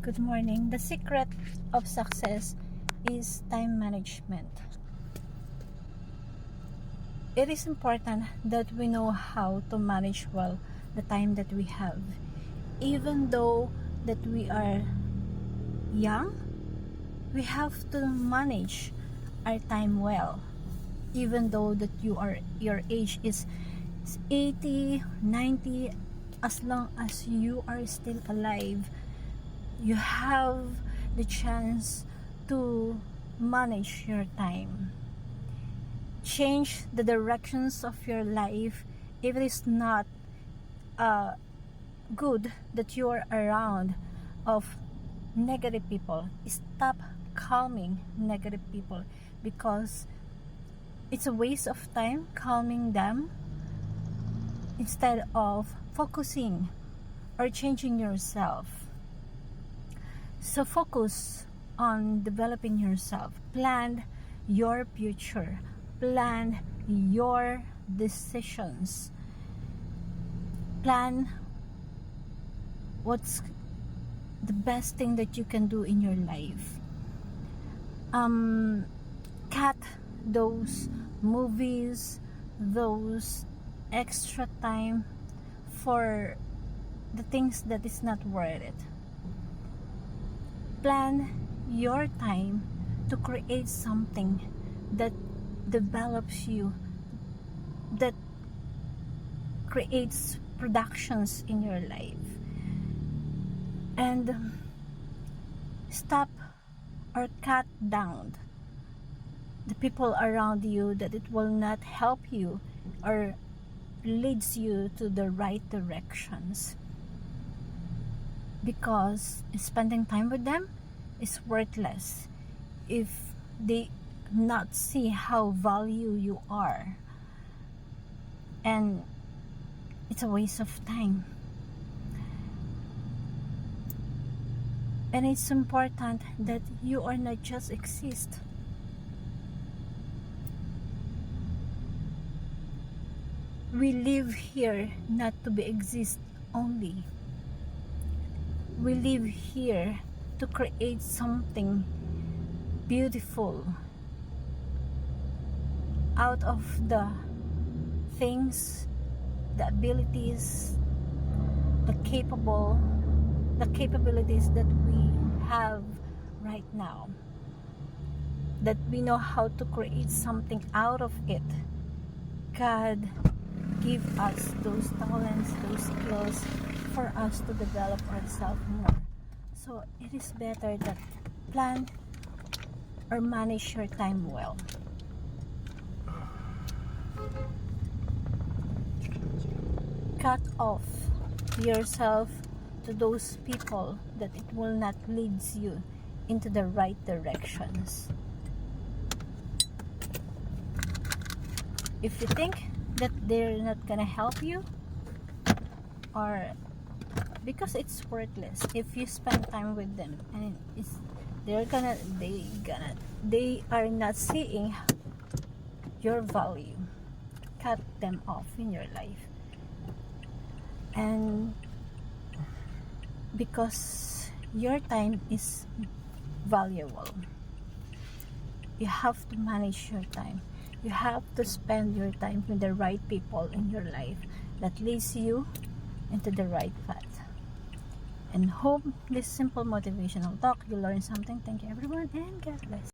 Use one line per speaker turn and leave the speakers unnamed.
Good morning. The secret of success is time management. It is important that we know how to manage well the time that we have. Even though that we are young, we have to manage our time well. Even though that your age is 80, 90, as long as you are still alive, you have the chance to manage your time. Change the directions of your life if it is not good that you are around of negative people. Stop calming negative people, because it's a waste of time calming them instead of focusing or changing yourself. So focus on developing yourself. Plan your future. Plan your decisions. Plan what's the best thing that you can do in your life. Cut those movies, those extra time for the things that is not worth it. Plan your time to create something that develops you, that creates productions in your life. And stop or cut down the people around you that it will not help you or leads you to the right directions, because spending time with them is worthless if they not see how value you are, and it's a waste of time. And it's important that you are not just exist. We live here not to be exist only. We live here to create something beautiful out of the things, the abilities, the capabilities that we have right now, that we know how to create something out of it. God give us those talents, those skills for us to develop ourselves more. So it is better that plan or manage your time well. Cut off yourself to those people that it will not lead you into the right directions. If you think that they're not gonna help you, or because it's worthless if you spend time with them and they are not seeing your value, cut them off in your life. And because your time is valuable, you have to manage your time. You have to spend your time with the right people in your life that leads you into the right path. And hope this simple motivational talk you learn something. Thank you everyone, and God bless.